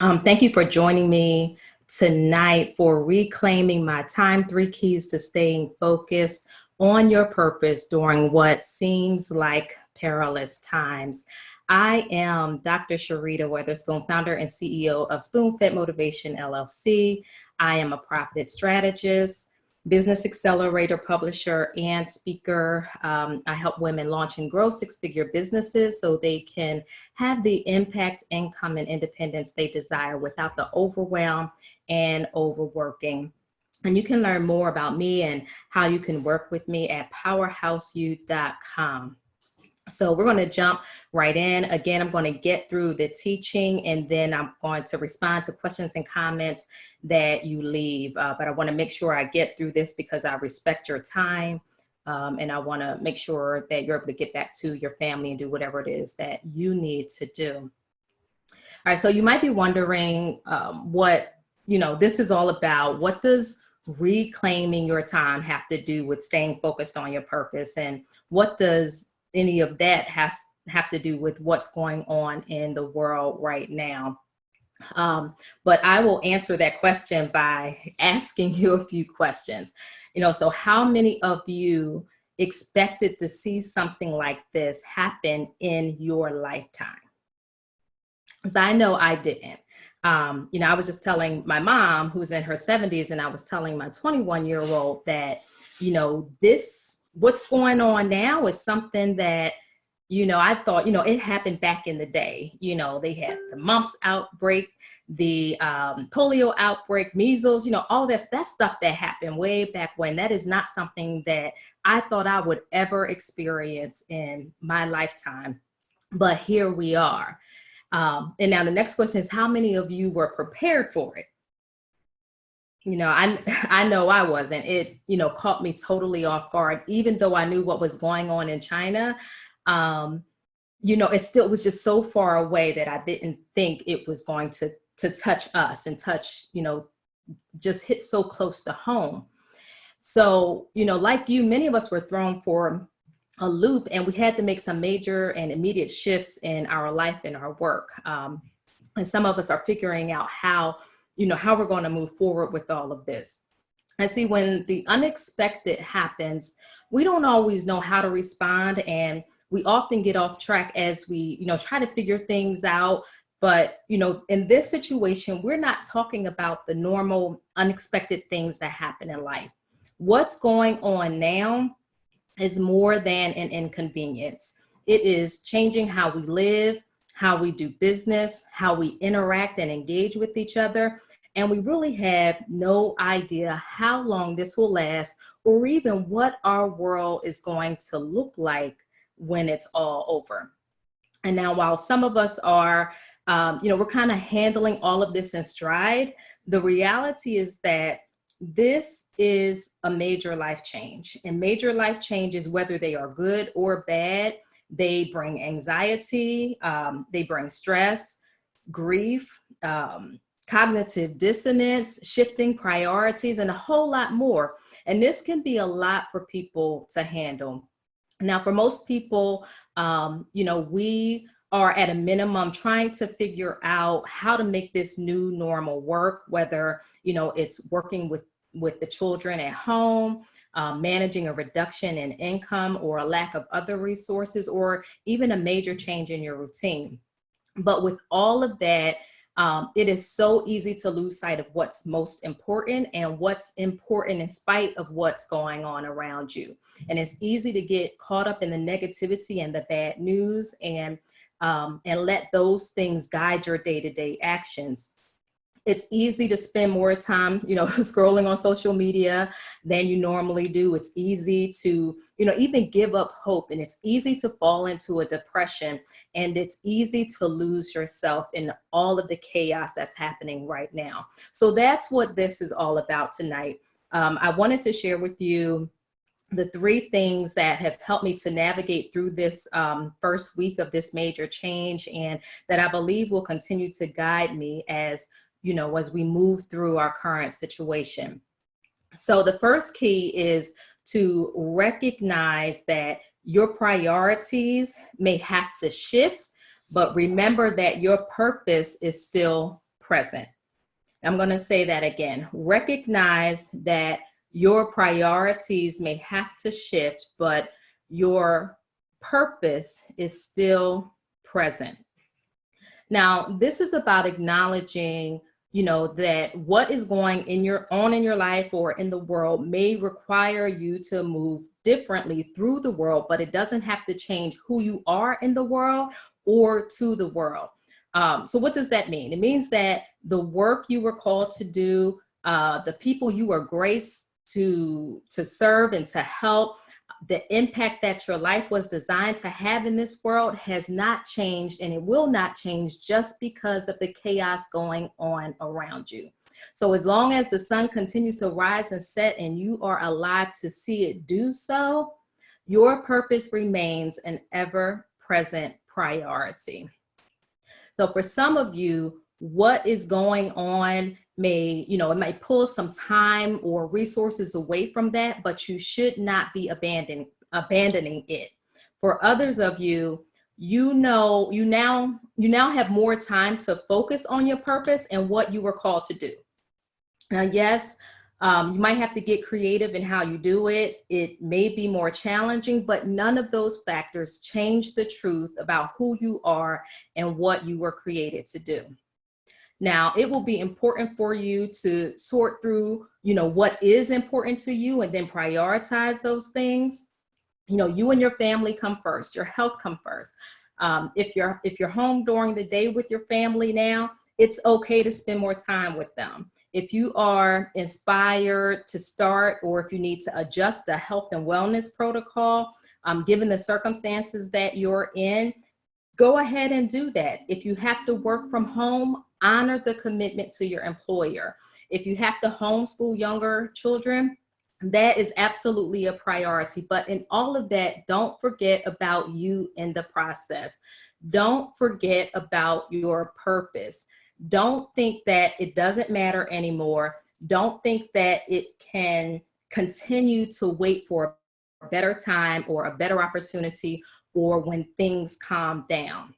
Thank you for joining me tonight for Reclaiming My Time, 3 keys to staying focused on your purpose during what seems like perilous times. I am Dr. Cherita Weatherspoon, founder and CEO of SpoonFed Motivation LLC. I am a profit strategist, business accelerator, publisher, and speaker. I help women launch and grow six-figure businesses so they can have the impact, income, and independence they desire without the overwhelm and overworking. And you can learn more about me and how you can work with me at powerhouseyou.com. So we're going to jump right in. Again, I'm going to get through the teaching and then I'm going to respond to questions and comments that you leave. But I want to make sure I get through this because I respect your time. And I want to make sure that you're able to get back to your family and do whatever it is that you need to do. All right, so you might be wondering what this is all about. What does reclaiming your time have to do with staying focused on your purpose? And what does any of that have to do with what's going on in the world right now? But I will answer that question by asking you a few questions. So how many of you expected to see something like this happen in your lifetime? Because I know I didn't. I was just telling my mom, who's in her 70s, and I was telling my 21-year-old that, what's going on now is something that, I thought, it happened back in the day. They had the mumps outbreak, the polio outbreak, measles, all that stuff that happened way back when. That is not something that I thought I would ever experience in my lifetime. But here we are. And now the next question is, how many of you were prepared for it? I know I wasn't. It, caught me totally off guard, even though I knew what was going on in China. It still was just so far away that I didn't think it was going to touch us and touch, just hit so close to home. So, like you, many of us were thrown for a loop and we had to make some major and immediate shifts in our life and our work. And some of us are figuring out how we're going to move forward with all of this. And see, when the unexpected happens, we don't always know how to respond. And we often get off track as we, try to figure things out. But, in this situation, we're not talking about the normal unexpected things that happen in life. What's going on now is more than an inconvenience. It is changing how we live, how we do business, how we interact and engage with each other. And we really have no idea how long this will last or even what our world is going to look like when it's all over. And now, while some of us are, we're kind of handling all of this in stride, the reality is that this is a major life change. And major life changes, whether they are good or bad, they bring anxiety, they bring stress, grief, cognitive dissonance, shifting priorities, and a whole lot more. And this can be a lot for people to handle. Now, for most people, we are at a minimum trying to figure out how to make this new normal work, whether, it's working with the children at home, managing a reduction in income or a lack of other resources, or even a major change in your routine. But with all of that, it is so easy to lose sight of what's most important and what's important in spite of what's going on around you. And it's easy to get caught up in the negativity and the bad news and let those things guide your day-to-day actions. It's easy to spend more time, scrolling on social media than you normally do. It's easy to, even give up hope, and it's easy to fall into a depression, and it's easy to lose yourself in all of the chaos that's happening right now. So that's what this is all about tonight. I wanted to share with you the 3 things that have helped me to navigate through this first week of this major change, and that I believe will continue to guide me as we move through our current situation. So the first key is to recognize that your priorities may have to shift, but remember that your purpose is still present. I'm going to say that again. Recognize that your priorities may have to shift, but your purpose is still present. Now, this is about acknowledging, that what is going on in your life or in the world may require you to move differently through the world, but it doesn't have to change who you are in the world or to the world. So what does that mean? It means that the work you were called to do, the people you were graced to serve and to help, the impact that your life was designed to have in this world has not changed, and it will not change just because of the chaos going on around you. So as long as the sun continues to rise and set and you are alive to see it do so, your purpose remains an ever-present priority. So for some of you, what is going on it might pull some time or resources away from that, but you should not be abandoning it. For others of you, you now have more time to focus on your purpose and what you were called to do. Now, yes, you might have to get creative in how you do it. It may be more challenging, but none of those factors change the truth about who you are and what you were created to do. Now, it will be important for you to sort through, what is important to you and then prioritize those things. You and your family come first, your health come first. If you're home during the day with your family now, it's okay to spend more time with them. If you are inspired to start, or if you need to adjust the health and wellness protocol, given the circumstances that you're in, go ahead and do that. If you have to work from home, honor the commitment to your employer. If you have to homeschool younger children, that is absolutely a priority. But in all of that, don't forget about you in the process. Don't forget about your purpose. Don't think that it doesn't matter anymore. Don't think that it can continue to wait for a better time or a better opportunity or when things calm down.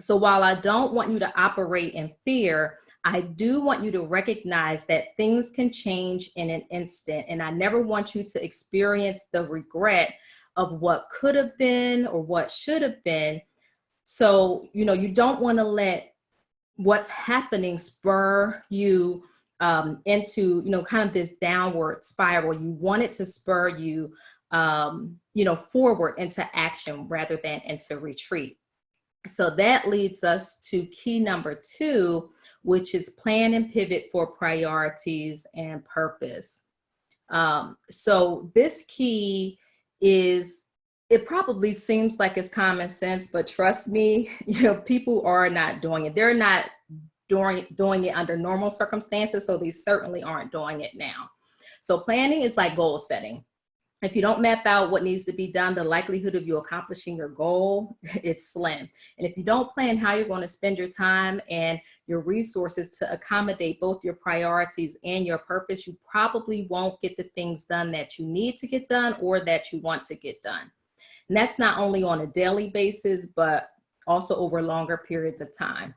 So while I don't want you to operate in fear, I do want you to recognize that things can change in an instant. And I never want you to experience the regret of what could have been or what should have been. So, you don't want to let what's happening spur you into, kind of this downward spiral. You want it to spur you, forward into action rather than into retreat. So that leads us to key number 2, which is plan and pivot for priorities and purpose. So this key it probably seems like it's common sense, but trust me, people are not doing it. They're not doing it under normal circumstances, so they certainly aren't doing it now. So planning is like goal setting. If you don't map out what needs to be done, the likelihood of you accomplishing your goal is slim. And if you don't plan how you're going to spend your time and your resources to accommodate both your priorities and your purpose, you probably won't get the things done that you need to get done or that you want to get done. And that's not only on a daily basis, but also over longer periods of time.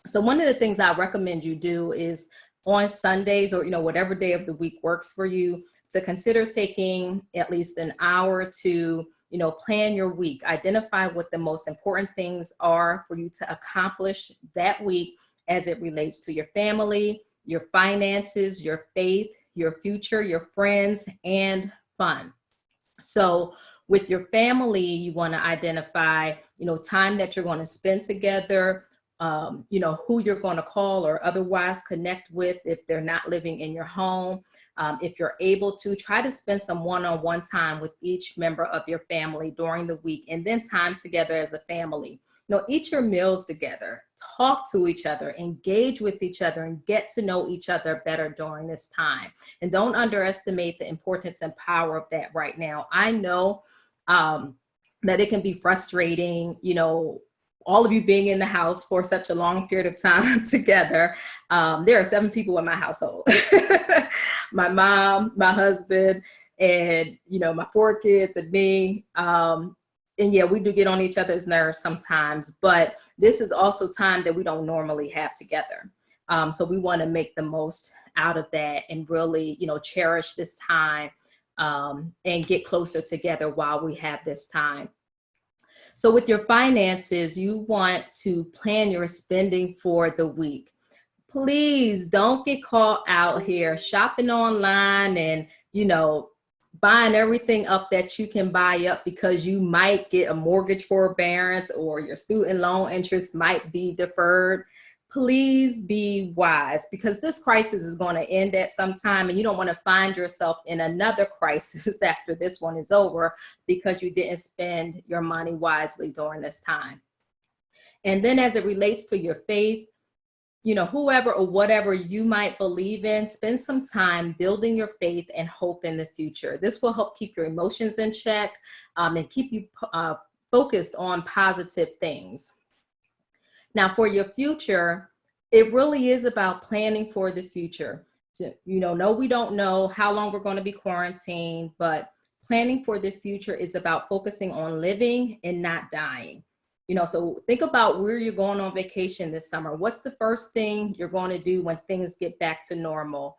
So one of the things I recommend you do is on Sundays or, whatever day of the week works for you, to consider taking at least an hour to, plan your week. Identify what the most important things are for you to accomplish that week as it relates to your family, your finances, your faith, your future, your friends, and fun. So with your family, you want to identify, time that you're going to spend together, who you're going to call or otherwise connect with if they're not living in your home. If you're able to, try to spend some one-on-one time with each member of your family during the week, and then time together as a family. Eat your meals together, talk to each other, engage with each other, and get to know each other better during this time. And don't underestimate the importance and power of that right now. I know that it can be frustrating, all of you being in the house for such a long period of time together. There are 7 people in my household. My mom, my husband, and, my 4 kids and me. And yeah, we do get on each other's nerves sometimes, but this is also time that we don't normally have together. So we want to make the most out of that and really, cherish this time and get closer together while we have this time. So with your finances, you want to plan your spending for the week. Please don't get caught out here shopping online and, buying everything up that you can buy up because you might get a mortgage forbearance or your student loan interest might be deferred. Please be wise, because this crisis is going to end at some time and you don't want to find yourself in another crisis after this one is over because you didn't spend your money wisely during this time. And then as it relates to your faith, whoever or whatever you might believe in, spend some time building your faith and hope in the future. This will help keep your emotions in check and keep you focused on positive things. Now, for your future, it really is about planning for the future. So, no, we don't know how long we're going to be quarantined, but planning for the future is about focusing on living and not dying. So think about where you're going on vacation this summer. What's the first thing you're going to do when things get back to normal?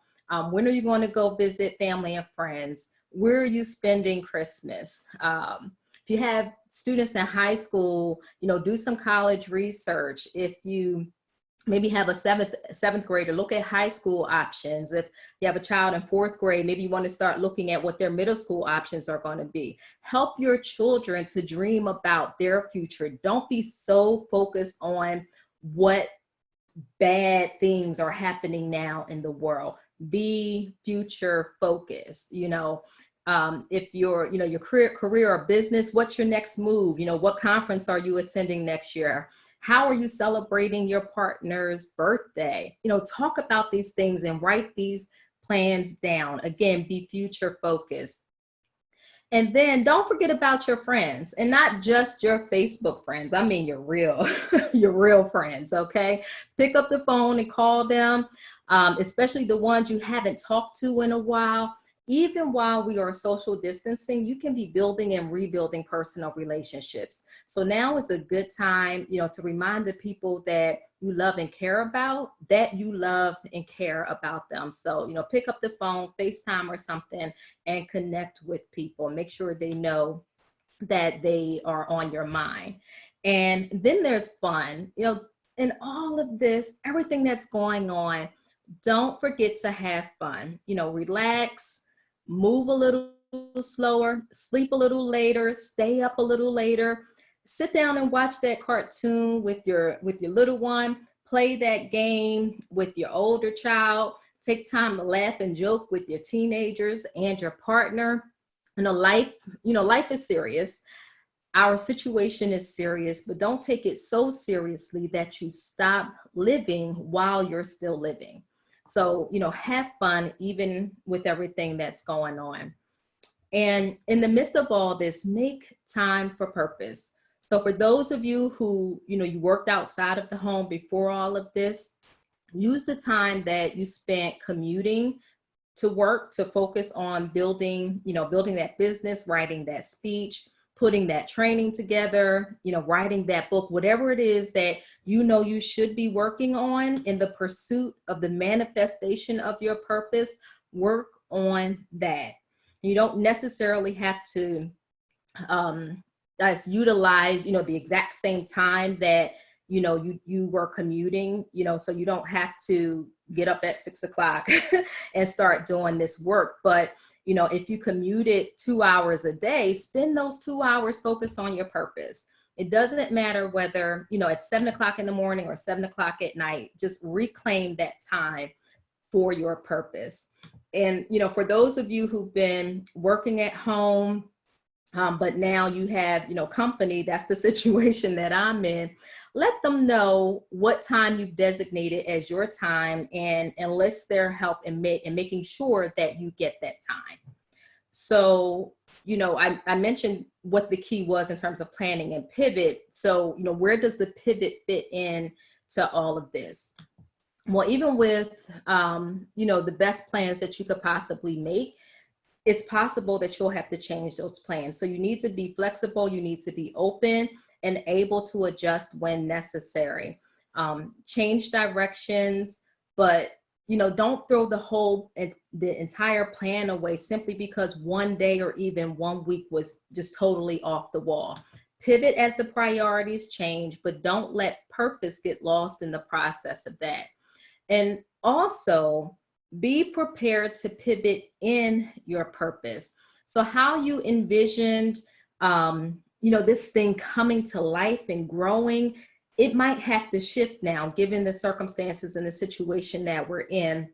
When are you going to go visit family and friends? Where are you spending Christmas? If you have students in high school, do some college research. If you maybe have a seventh grader, look at high school options. If you have a child in fourth grade, maybe you want to start looking at what their middle school options are going to be. Help your children to dream about their future. Don't be so focused on what bad things are happening now in the world. Be future focused. If your career or business, what's your next move? What conference are you attending next year? How are you celebrating your partner's birthday? Talk about these things and write these plans down. Again, be future focused. And then don't forget about your friends, and not just your Facebook friends. I mean, your real, your real friends, okay? Pick up the phone and call them, especially the ones you haven't talked to in a while. Even while we are social distancing, you can be building and rebuilding personal relationships. So now is a good time, to remind the people that you love and care about, that you love and care about them. So, pick up the phone, FaceTime or something, and connect with people. Make sure they know that they are on your mind. And then there's fun, in all of this, everything that's going on, don't forget to have fun, relax, move a little slower, sleep a little later, stay up a little later, sit down and watch that cartoon with your little one, play that game with your older child, take time to laugh and joke with your teenagers and your partner. Life is serious. Our situation is serious, but don't take it so seriously that you stop living while you're still living. So, have fun even with everything that's going on. And in the midst of all this, make time for purpose. So for those of you who, you worked outside of the home before all of this, use the time that you spent commuting to work to focus on building that business, writing that speech, putting that training together, writing that book, whatever it is that you should be working on in the pursuit of the manifestation of your purpose. Work on that. You don't necessarily have to utilize, the exact same time that, you were commuting, so you don't have to get up at 6 o'clock and start doing this work. But, if you commuted 2 hours a day, spend those 2 hours focused on your purpose. It doesn't matter whether, it's 7 o'clock in the morning or 7 o'clock at night, just reclaim that time for your purpose. And, for those of you who've been working at home, but now you have, company, that's the situation that I'm in. Let them know what time you've designated as your time and enlist their help in making sure that you get that time. So, I mentioned what the key was in terms of planning and pivot. So, where does the pivot fit in to all of this? Well, even with, the best plans that you could possibly make, it's possible that you'll have to change those plans. So you need to be flexible, you need to be open and able to adjust when necessary. Change directions, but don't throw the entire plan away simply because one day or even one week was just totally off the wall. Pivot as the priorities change, but don't let purpose get lost in the process of that. And also be prepared to pivot in your purpose. So how you envisioned, this thing coming to life and growing, it might have to shift now, given the circumstances and the situation that we're in.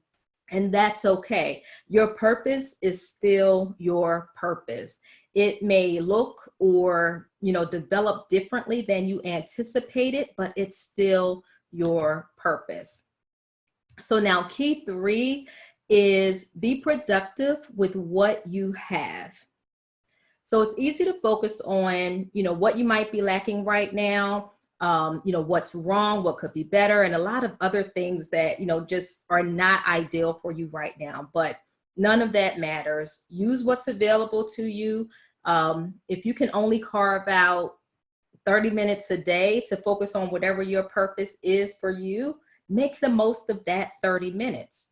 And that's okay. Your purpose is still your purpose. It may look or, develop differently than you anticipated, but it's still your purpose. So now key 3 is be productive with what you have. So it's easy to focus on, what you might be lacking right now, what's wrong, what could be better, and a lot of other things that, just are not ideal for you right now. But none of that matters. Use what's available to you. If you can only carve out 30 minutes a day to focus on whatever your purpose is for you, make the most of that 30 minutes.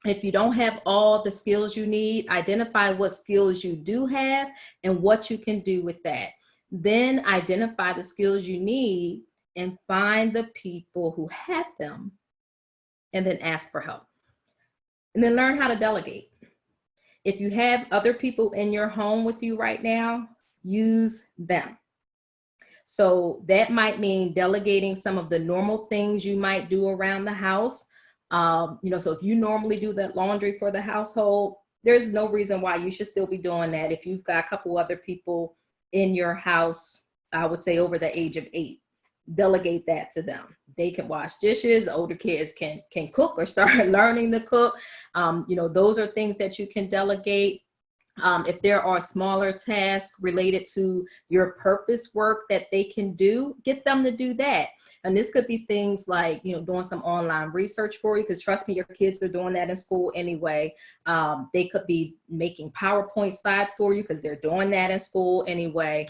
If you don't have all the skills you need, identify what skills you do have and what you can do with that. Then identify the skills you need and find the people who have them, and then ask for help. And then learn how to delegate. If you have other people in your home with you right now, use them. So that might mean delegating some of the normal things you might do around the house. So if you normally do the laundry for the household, there's no reason why you should still be doing that. If you've got a couple other people in your house, I would say over the age of 8, delegate that to them. They can wash dishes. Older kids can cook or start learning to cook. Those are things that you can delegate. If there are smaller tasks related to your purpose work that they can do, get them to do that. And this could be things like, doing some online research for you, because trust me, your kids are doing that in school anyway. They could be making PowerPoint slides for you because they're doing that in school anyway.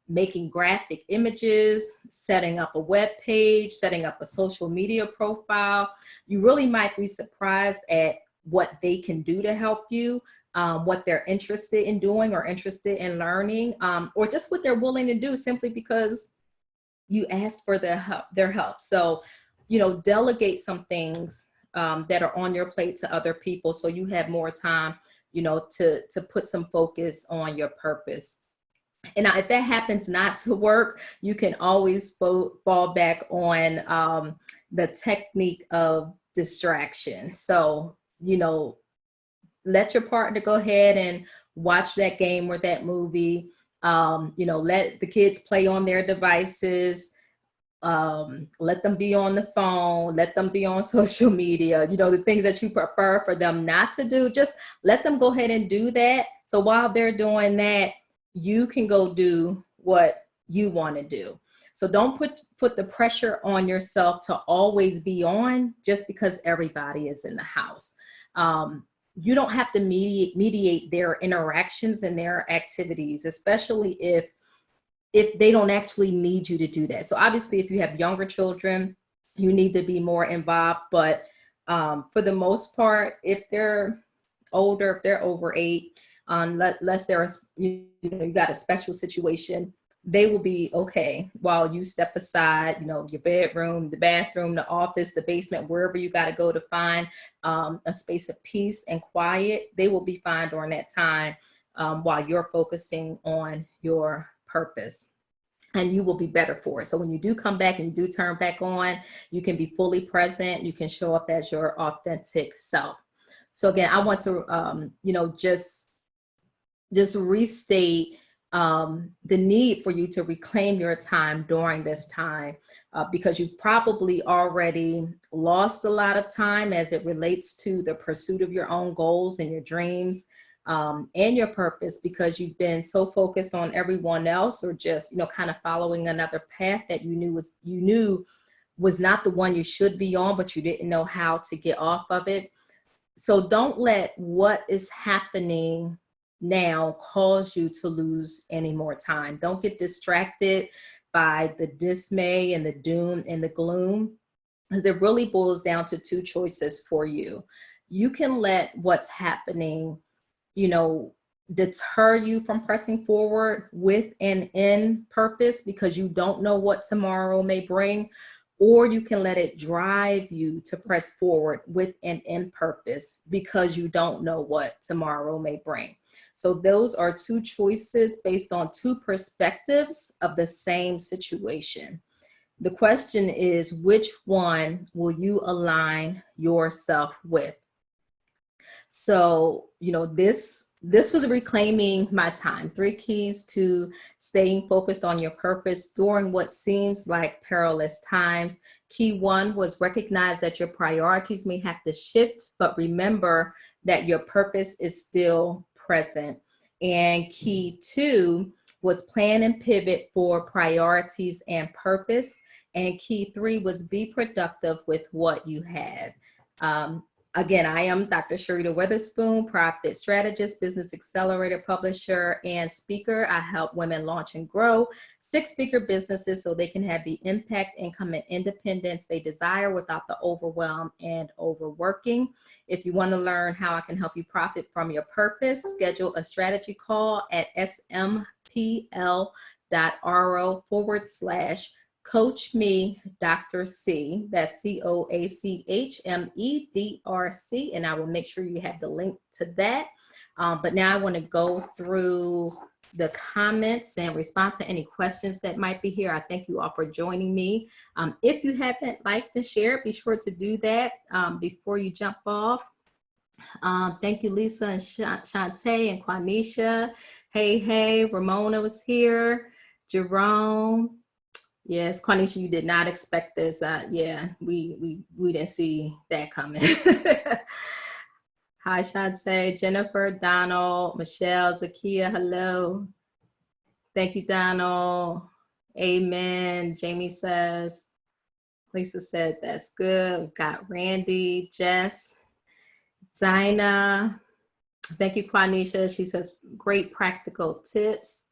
Making graphic images, setting up a web page, setting up a social media profile. You really might be surprised at what they can do to help you. What they're interested in doing or interested in learning, or just what they're willing to do simply because you asked for their help. So, delegate some things that are on your plate to other people so you have more time, to put some focus on your purpose. And now, if that happens not to work, you can always fall back on the technique of distraction. So, let your partner go ahead and watch that game or that movie. Let the kids play on their devices. Let them be on the phone. Let them be on social media. The things that you prefer for them not to do, just let them go ahead and do that. So while they're doing that, you can go do what you want to do. So don't put the pressure on yourself to always be on just because everybody is in the house. You don't have to mediate their interactions and their activities, especially if they don't actually need you to do that. So obviously, if you have younger children, you need to be more involved. But for the most part, if they're older, if they're over 8, unless there's you got a special situation, they will be okay while you step aside, your bedroom, the bathroom, the office, the basement, wherever you got to go to find a space of peace and quiet. They will be fine during that time while you're focusing on your purpose, and you will be better for it. So when you do come back and you do turn back on, you can be fully present. You can show up as your authentic self. So again, I want to, just restate the need for you to reclaim your time during this time, because you've probably already lost a lot of time as it relates to the pursuit of your own goals and your dreams and your purpose, because you've been so focused on everyone else, or just, kind of following another path that you knew was not the one you should be on, but you didn't know how to get off of it. So don't let what is happening now cause you to lose any more time. Don't get distracted by the dismay and the doom and the gloom. because it really boils down to two choices for you. You can let what's happening, deter you from pressing forward with an end purpose because you don't know what tomorrow may bring, or you can let it drive you to press forward with an end purpose because you don't know what tomorrow may bring. So those are two choices based on two perspectives of the same situation. The question is, which one will you align yourself with? So, this was reclaiming my time. 3 keys to staying focused on your purpose during what seems like perilous times. Key 1 was recognize that your priorities may have to shift, but remember that your purpose is still present. And key 2 was plan and pivot for priorities and purpose. And key 3 was be productive with what you have. Again, I am Dr. Cherita Witherspoon, profit strategist, business accelerator, publisher, and speaker. I help women launch and grow 6-figure businesses so they can have the impact, income, and independence they desire without the overwhelm and overworking. If you want to learn how I can help you profit from your purpose, schedule a strategy call at smpl.ro/coachmedrc. That's coachmedrc, and I will make sure you have the link to that. But now I want to go through the comments and respond to any questions that might be here. I thank you all for joining me. If you haven't liked and shared, be sure to do that before you jump off. Thank you, Lisa and Shantae and Quanisha. Hey, Ramona was here. Jerome. Yes, Quanisha, you did not expect this. Yeah, we didn't see that coming. Hi, Shantae, Jennifer, Donald, Michelle, Zakia, hello. Thank you, Donald. Amen. Jamie says, Lisa said, that's good. We've got Randy, Jess, Dinah. Thank you, Quanisha. She says, great practical tips.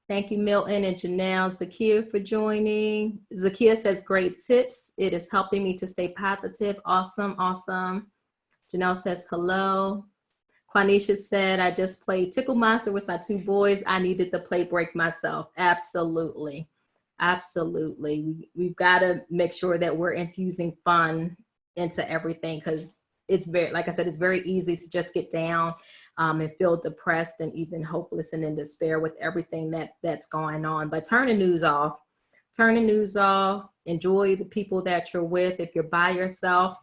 Thank you, Milton and Janelle. Zakia for joining. Zakia says, great tips. It is helping me to stay positive. Awesome. Janelle says, hello. Quanisha said, I just played Tickle Monster with my 2 boys. I needed the play break myself. Absolutely. We've got to make sure that we're infusing fun into everything, because it's very, like I said, it's very easy to just get down and feel depressed and even hopeless and in despair with everything that's going on. But turn the news off. Enjoy the people that you're with. If you're by yourself,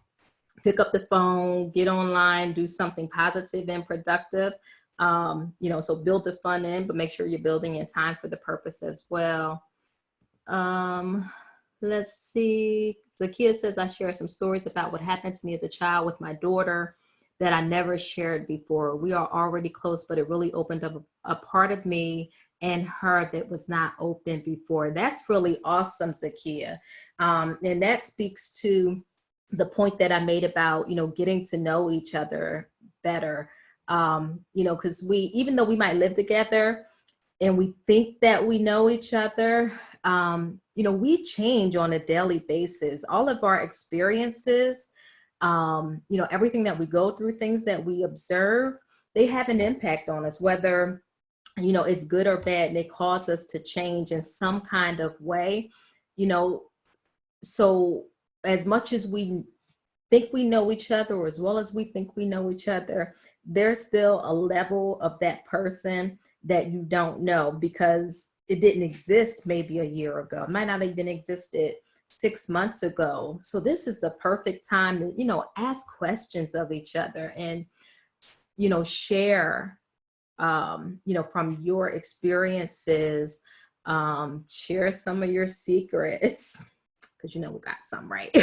pick up the phone, get online, do something positive and productive. So build the fun in, but make sure you're building in time for the purpose as well. Let's see. Zakia says, I share some stories about what happened to me as a child with my daughter that I never shared before. We are already close, but it really opened up a part of me and her that was not open before. That's really awesome, Zakia. And that speaks to the point that I made about, getting to know each other better. Because even though we might live together and we think that we know each other, we change on a daily basis. All of our experiences, everything that we go through, things that we observe, they have an impact on us, whether, it's good or bad, and they cause us to change in some kind of way, so as much as we think we know each other, or as well as we think we know each other, there's still a level of that person that you don't know because it didn't exist maybe a year ago. It might not even existed 6 months ago. So this is the perfect time to, ask questions of each other and, share, from your experiences, share some of your secrets, because, we got some, right?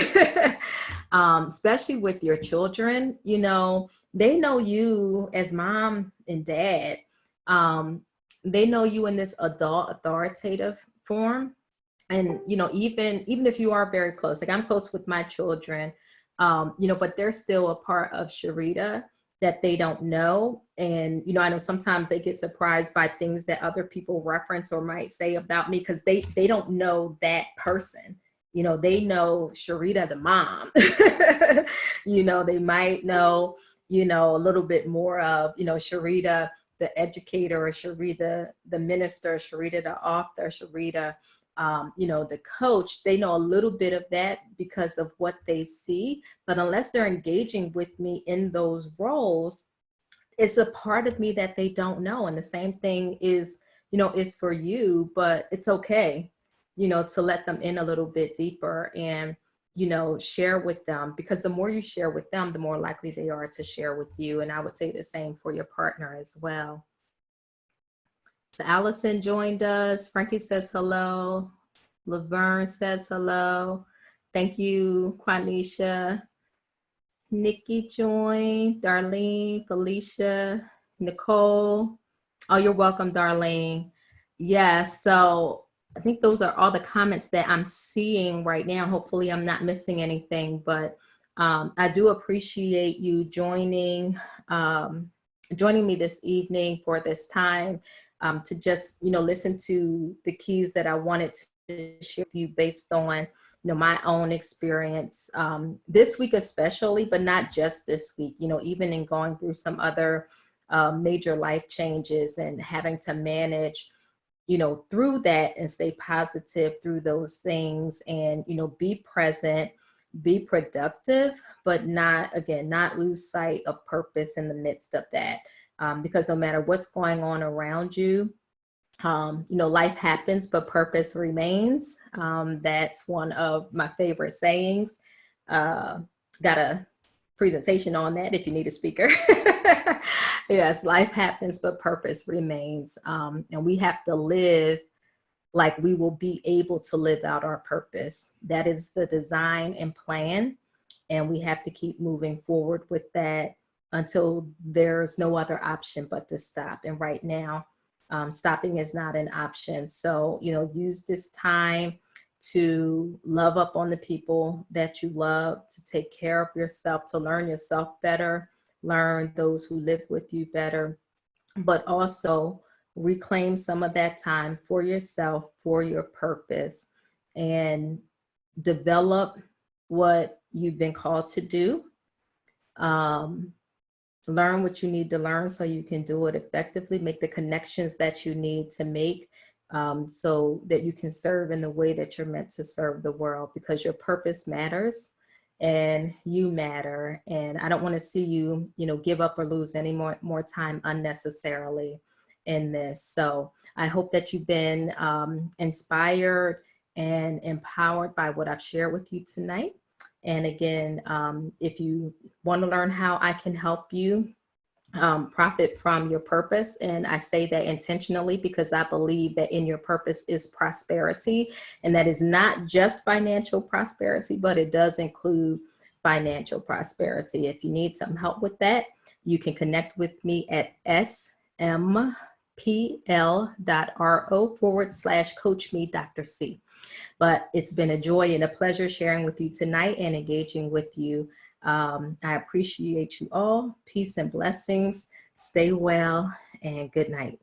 Especially with your children, they know you as mom and dad. They know you in this adult authoritative form. And, even if you are very close, like I'm close with my children, but they're still a part of Cherita that they don't know. And, I know sometimes they get surprised by things that other people reference or might say about me because they don't know that person, You know, they know Cherita, the mom. You know, they might know, you know, a little bit more of, you know, Cherita, the educator, or Cherita, the minister, Cherita, the author, Cherita, you know, the coach. They know a little bit of that because of what they see. But unless they're engaging with me in those roles, it's a part of me that they don't know. And the same thing is, you know, is for you, but it's okay, you know, to let them in a little bit deeper and, you know, share with them, because the more you share with them, the more likely they are to share with you. And I would say the same for your partner as well. So Allison joined us. Frankie says hello. Laverne says hello. Thank you, Quanisha. Nikki joined, Darlene, Felicia, Nicole. Oh, you're welcome, Darlene. Yeah, so I think those are all the comments that I'm seeing right now. Hopefully I'm not missing anything, but I do appreciate you joining me this evening for this time to just, you know, listen to the keys that I wanted to share with you based on, you know, my own experience this week especially, but not just this week, you know, even in going through some other major life changes and having to manage, you know, through that and stay positive through those things and, you know, be present, be productive, but not, again, not lose sight of purpose in the midst of that. Because no matter what's going on around you, you know, life happens, but purpose remains. That's one of my favorite sayings. Got a presentation on that if you need a speaker. Yes, life happens, but purpose remains. And we have to live like we will be able to live out our purpose. That is the design and plan. And we have to keep moving forward with that until there's no other option but to stop. And right now, stopping is not an option. So, you know, use this time to love up on the people that you love, to take care of yourself, to learn yourself better, learn those who live with you better, but also reclaim some of that time for yourself, for your purpose, and develop what you've been called to do. Learn what you need to learn so you can do it effectively, make the connections that you need to make so that you can serve in the way that you're meant to serve the world, because your purpose matters and you matter. And I don't want to see you, you know, give up or lose any more time unnecessarily in this. So I hope that you've been inspired and empowered by what I've shared with you tonight. And again, if you want to learn how I can help you profit from your purpose, and I say that intentionally because I believe that in your purpose is prosperity, and that is not just financial prosperity, but it does include financial prosperity. If you need some help with that, you can connect with me at smpl.ro/coachmedrc. But it's been a joy and a pleasure sharing with you tonight and engaging with you. I appreciate you all. Peace and blessings. Stay well and good night.